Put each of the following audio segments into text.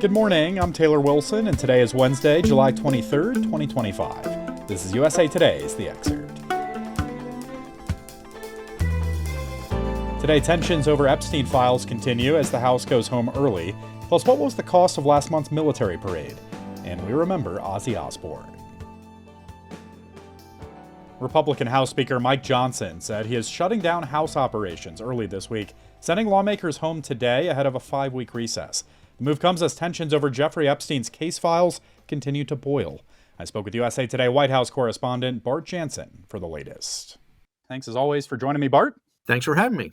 Good morning, I'm Taylor Wilson, and today is Wednesday, July 23rd, 2025. This is USA Today's The Excerpt. Today, tensions over Epstein files continue as the House goes home early. Plus, what was the cost of last month's military parade? And we remember Ozzy Osbourne. Republican House Speaker Mike Johnson said he is shutting down House operations early this week, sending lawmakers home today ahead of a 5-week recess. The move comes as tensions over Jeffrey Epstein's case files continue to boil. I spoke with USA Today White House correspondent Bart Jansen for the latest. Thanks as always for joining me, Bart. Thanks for having me.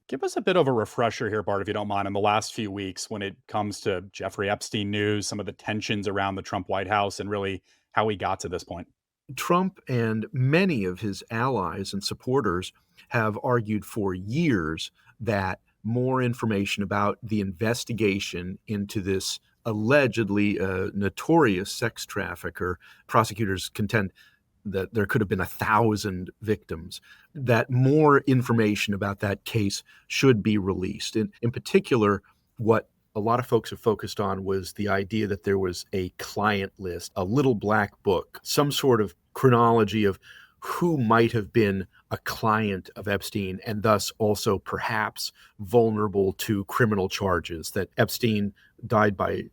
Give us a bit of a refresher here, Bart, if you don't mind, in the last few weeks when it comes to Jeffrey Epstein news, some of the tensions around the Trump White House, and really how we got to this point. Trump and many of his allies and supporters have argued for years that more information about the investigation into this allegedly notorious sex trafficker, prosecutors contend that there could have been 1,000 victims, that more information about that case should be released. In particular, what a lot of folks have focused on was the idea that there was a client list, a little black book, some sort of chronology of who might have been a client of Epstein and thus also perhaps vulnerable to criminal charges, that Epstein died by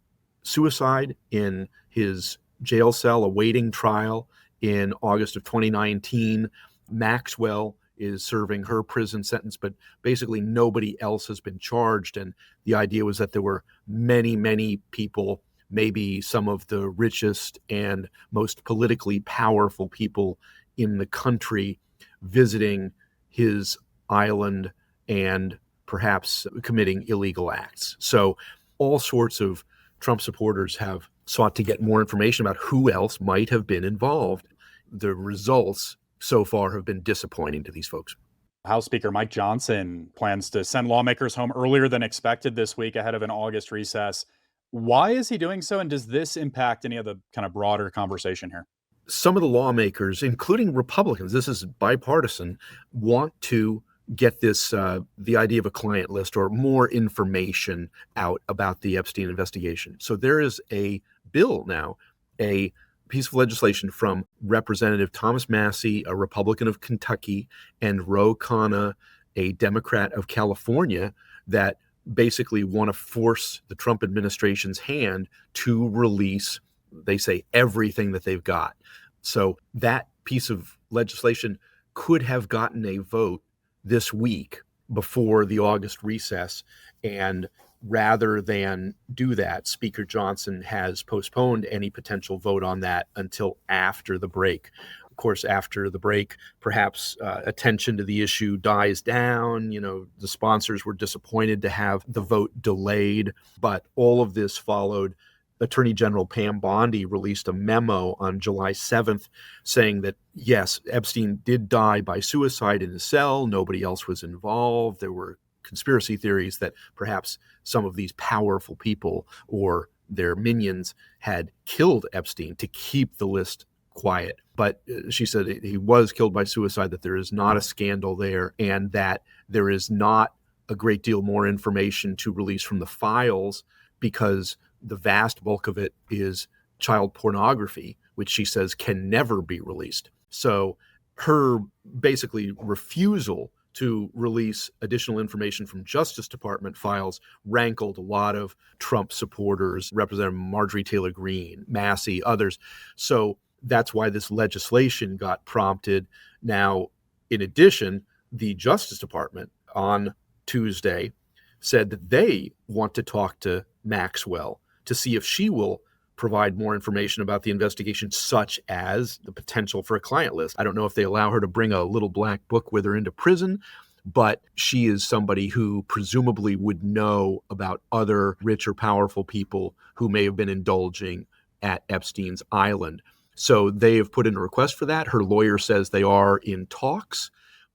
suicide in his jail cell awaiting trial in August of 2019. Maxwell is serving her prison sentence, but basically nobody else has been charged. And the idea was that there were many, many people, maybe some of the richest and most politically powerful people in the country, visiting his island and perhaps committing illegal acts. So all sorts of Trump supporters have sought to get more information about who else might have been involved. The results so far have been disappointing to these folks. House Speaker Mike Johnson plans to send lawmakers home earlier than expected this week ahead of an August recess. Why is he doing so, and does this impact any of the kind of broader conversation here? Some of the lawmakers, including Republicans, this is bipartisan, want to get this, the idea of a client list or more information out about the Epstein investigation. So there is a bill now, a piece of legislation from Representative Thomas Massie, a Republican of Kentucky, and Ro Khanna, a Democrat of California, that basically want to force the Trump administration's hand to release, they say, everything that they've got. So that piece of legislation could have gotten a vote this week before the August recess. And rather than do that, Speaker Johnson has postponed any potential vote on that until after the break. Of course, after the break, perhaps attention to the issue dies down. You know, the sponsors were disappointed to have the vote delayed, but all of this followed. Attorney General Pam Bondi released a memo on July 7th saying that, yes, Epstein did die by suicide in his cell. Nobody else was involved. There were conspiracy theories that perhaps some of these powerful people or their minions had killed Epstein to keep the list quiet. But she said he was killed by suicide, that there is not a scandal there, and that there is not a great deal more information to release from the files because the vast bulk of it is child pornography, which she says can never be released. So her basically refusal to release additional information from Justice Department files rankled a lot of Trump supporters, Representative Marjorie Taylor Greene, Massie, others. So that's why this legislation got prompted. Now, in addition, the Justice Department on Tuesday said that they want to talk to Maxwell to see if she will provide more information about the investigation, such as the potential for a client list. I don't know if they allow her to bring a little black book with her into prison, but she is somebody who presumably would know about other rich or powerful people who may have been indulging at Epstein's island. So they have put in a request for that. Her lawyer says they are in talks,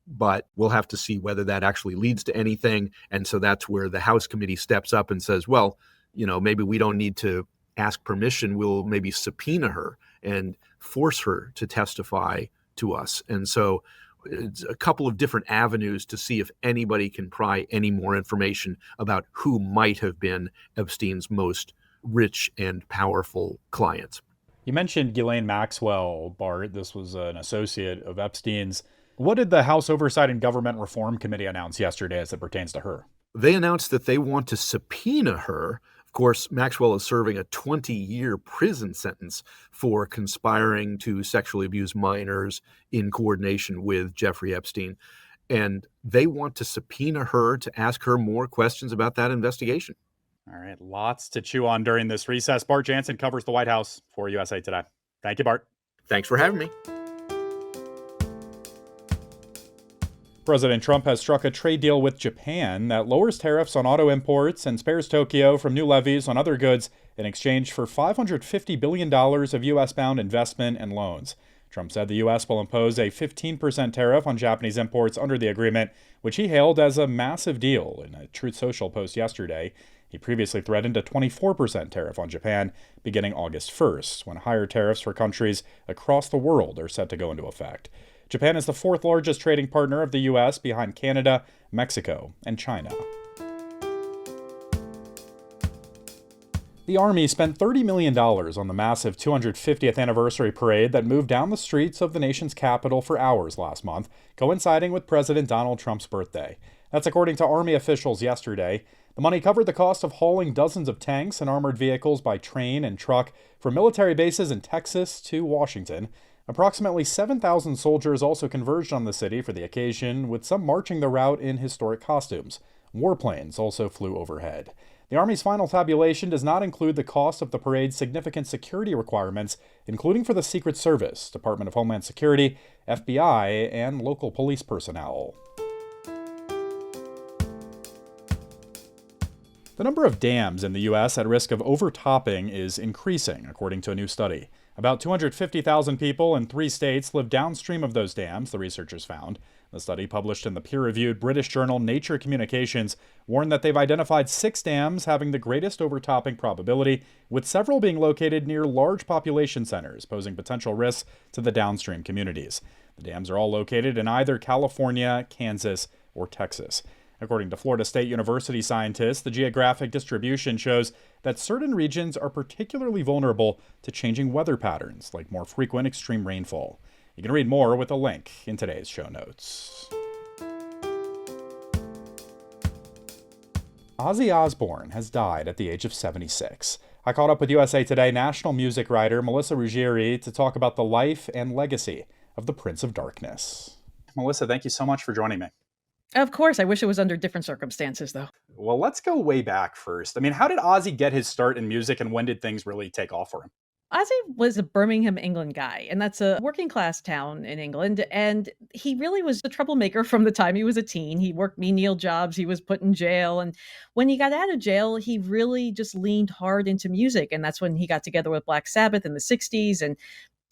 but we'll have to see whether that actually leads to anything. And so that's where the House committee steps up and says, well, you know, maybe we don't need to ask permission. We'll maybe subpoena her and force her to testify to us. And so it's a couple of different avenues to see if anybody can pry any more information about who might have been Epstein's most rich and powerful clients. You mentioned Ghislaine Maxwell, Bart. This was an associate of Epstein's. What did the House Oversight and Government Reform Committee announce yesterday as it pertains to her? They announced that they want to subpoena her. Of course, Maxwell is serving a 20-year prison sentence for conspiring to sexually abuse minors in coordination with Jeffrey Epstein. And they want to subpoena her to ask her more questions about that investigation. All right, lots to chew on during this recess. Bart Jansen covers the White House for USA Today. Thank you, Bart. Thanks for having me. President Trump has struck a trade deal with Japan that lowers tariffs on auto imports and spares Tokyo from new levies on other goods in exchange for $550 billion of U.S.-bound investment and loans. Trump said the U.S. will impose a 15% tariff on Japanese imports under the agreement, which he hailed as a massive deal in a Truth Social post yesterday. He previously threatened a 24% tariff on Japan beginning August 1st, when higher tariffs for countries across the world are set to go into effect. Japan is the fourth largest trading partner of the U.S. behind Canada, Mexico, and China. The Army spent $30 million on the massive 250th anniversary parade that moved down the streets of the nation's capital for hours last month, coinciding with President Donald Trump's birthday. That's according to Army officials yesterday. The money covered the cost of hauling dozens of tanks and armored vehicles by train and truck from military bases in Texas to Washington. Approximately 7,000 soldiers also converged on the city for the occasion, with some marching the route in historic costumes. Warplanes also flew overhead. The Army's final tabulation does not include the cost of the parade's significant security requirements, including for the Secret Service, Department of Homeland Security, FBI, and local police personnel. The number of dams in the U.S. at risk of overtopping is increasing, according to a new study. About 250,000 people in 3 states live downstream of those dams, the researchers found. The study, published in the peer-reviewed British journal Nature Communications, warned that they've identified 6 dams having the greatest overtopping probability, with several being located near large population centers, posing potential risks to the downstream communities. The dams are all located in either California, Kansas, or Texas. According to Florida State University scientists, the geographic distribution shows that certain regions are particularly vulnerable to changing weather patterns, like more frequent extreme rainfall. You can read more with a link in today's show notes. Ozzy Osbourne has died at the age of 76. I caught up with USA Today national music writer Melissa Ruggieri to talk about the life and legacy of the Prince of Darkness. Melissa, thank you so much for joining me. Of course. I wish it was under different circumstances, though. Well, let's go way back first. I mean, how did Ozzy get his start in music, and when did things really take off for him? Ozzy was a Birmingham, England guy, and that's a working class town in England. And he really was a troublemaker from the time he was a teen. He worked menial jobs. He was put in jail. And when he got out of jail, he really just leaned hard into music. And that's when he got together with Black Sabbath in the 60s. And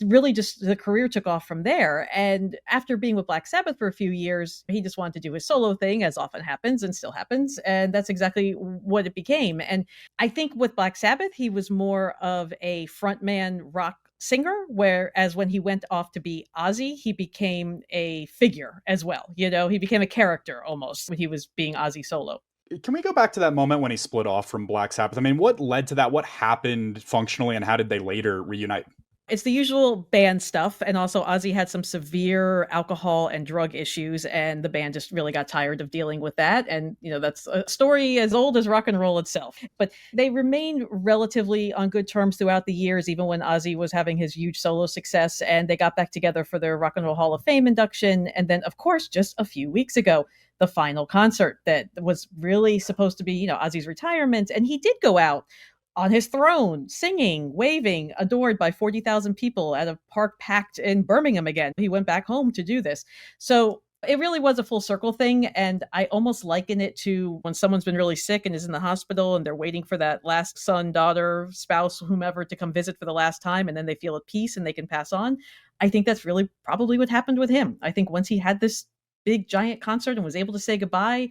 really just the career took off from there. And after being with Black Sabbath for a few years, he just wanted to do his solo thing, as often happens and still happens. And that's exactly what it became. And I think with Black Sabbath, he was more of a frontman rock singer, whereas when he went off to be Ozzy, he became a figure as well. You know, he became a character almost when he was being Ozzy solo. Can we go back to that moment when he split off from Black Sabbath? I mean, what led to that? What happened functionally, and how did they later reunite? It's the usual band stuff. And also Ozzy had some severe alcohol and drug issues, and the band just really got tired of dealing with that. And, you know, that's a story as old as rock and roll itself. But they remained relatively on good terms throughout the years, even when Ozzy was having his huge solo success. And they got back together for their Rock and Roll Hall of Fame induction. And then, of course, just a few weeks ago, the final concert that was really supposed to be, you know, Ozzy's retirement. And he did go out on his throne, singing, waving, adored by 40,000 people at a park packed in Birmingham again. He went back home to do this. So it really was a full circle thing. And I almost liken it to when someone's been really sick and is in the hospital and they're waiting for that last son, daughter, spouse, whomever to come visit for the last time. And then they feel at peace and they can pass on. I think that's really probably what happened with him. I think once he had this big giant concert and was able to say goodbye,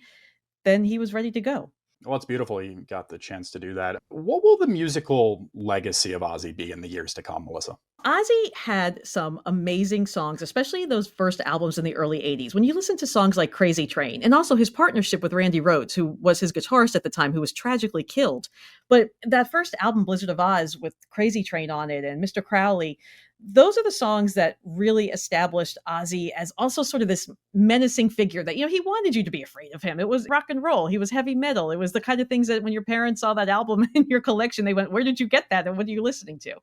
then he was ready to go. Well, it's beautiful you got the chance to do that. What will the musical legacy of Ozzy be in the years to come, Melissa? Ozzy had some amazing songs, especially those first albums in the early 80s. When you listen to songs like Crazy Train, and also his partnership with Randy Rhoads, who was his guitarist at the time, who was tragically killed. But that first album, Blizzard of Oz, with Crazy Train on it and Mr. Crowley, those are the songs that really established Ozzy as also sort of this menacing figure that, he wanted you to be afraid of him. It was rock and roll. He was heavy metal. It was the kind of things that when your parents saw that album in your collection, they went, "Where did you get that? And what are you listening to?"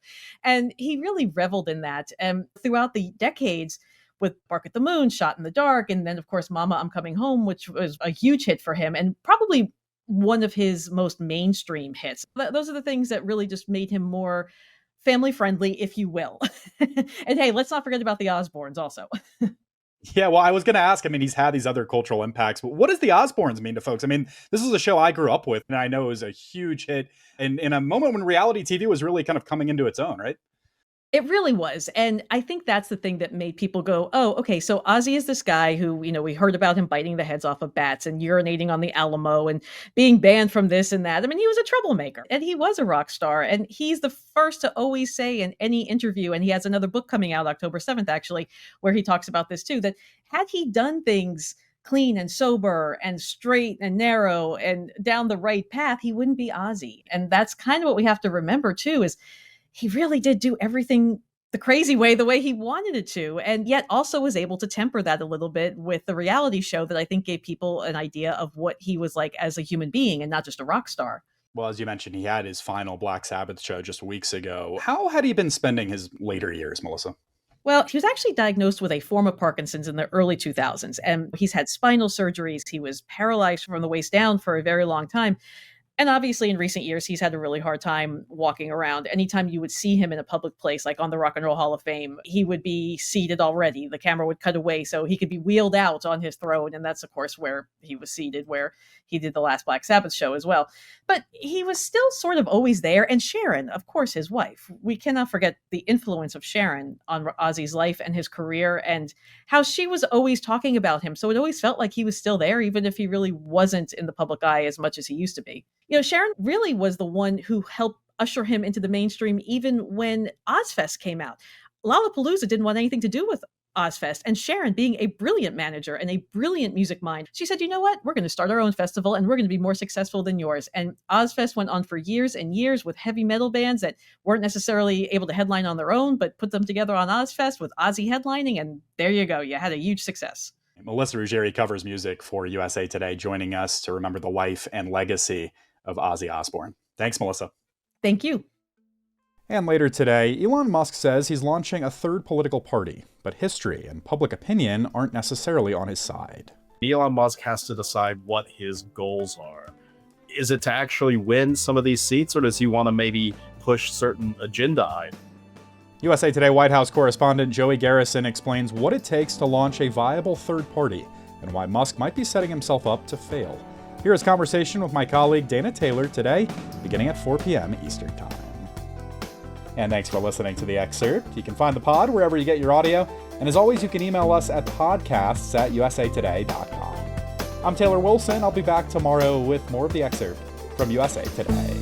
And he really reveled in that. And throughout the decades, with Bark at the Moon, Shot in the Dark, and then, of course, Mama, I'm Coming Home, which was a huge hit for him and probably one of his most mainstream hits. Those are the things that really just made him more family friendly, if you will. And hey, let's not forget about the Osbournes also. Yeah, well, I was going to ask. I mean, he's had these other cultural impacts, but what does the Osbournes mean to folks? I mean, this is a show I grew up with, and I know it was a huge hit in a moment when reality TV was really kind of coming into its own, right? It really was, and I think that's the thing that made people go, "Oh, okay, so Ozzy is this guy who, we heard about him biting the heads off of bats and urinating on the Alamo and being banned from this and that." I mean, he was a troublemaker, and he was a rock star, and he's the first to always say in any interview, and he has another book coming out October 7th, actually, where he talks about this too, that had he done things clean and sober and straight and narrow and down the right path, he wouldn't be Ozzy, and that's kind of what we have to remember too, is he really did do everything the crazy way, the way he wanted it to, and yet also was able to temper that a little bit with the reality show that I think gave people an idea of what he was like as a human being and not just a rock star. Well, as you mentioned, he had his final Black Sabbath show just weeks ago. How had he been spending his later years, Melissa? Well, he was actually diagnosed with a form of Parkinson's in the early 2000s, and he's had spinal surgeries. He was paralyzed from the waist down for a very long time. And obviously, in recent years, he's had a really hard time walking around. Anytime you would see him in a public place, like on the Rock and Roll Hall of Fame, he would be seated already. The camera would cut away so he could be wheeled out on his throne. And that's, of course, where he was seated, where he did the last Black Sabbath show as well. But he was still sort of always there. And Sharon, of course, his wife. We cannot forget the influence of Sharon on Ozzy's life and his career and how she was always talking about him. So it always felt like he was still there, even if he really wasn't in the public eye as much as he used to be. Sharon really was the one who helped usher him into the mainstream even when Ozfest came out. Lollapalooza didn't want anything to do with Ozfest, and Sharon, being a brilliant manager and a brilliant music mind, she said, "You know what? We're going to start our own festival and we're going to be more successful than yours." And Ozfest went on for years and years with heavy metal bands that weren't necessarily able to headline on their own, but put them together on Ozfest with Ozzy headlining, and there you go. You had a huge success. Melissa Ruggieri covers music for USA Today, joining us to remember the life and legacy of Ozzy Osbourne. Thanks, Melissa. Thank you. And later today, Elon Musk says he's launching a third political party, but history and public opinion aren't necessarily on his side. Elon Musk has to decide what his goals are. Is it to actually win some of these seats, or does he want to maybe push certain agenda items? USA Today White House correspondent Joey Garrison explains what it takes to launch a viable third party and why Musk might be setting himself up to fail. Here is conversation with my colleague Dana Taylor today, beginning at 4 p.m. Eastern Time. And thanks for listening to The Excerpt. You can find the pod wherever you get your audio. And as always, you can email us at podcasts@usatoday.com. I'm Taylor Wilson. I'll be back tomorrow with more of The Excerpt from USA Today.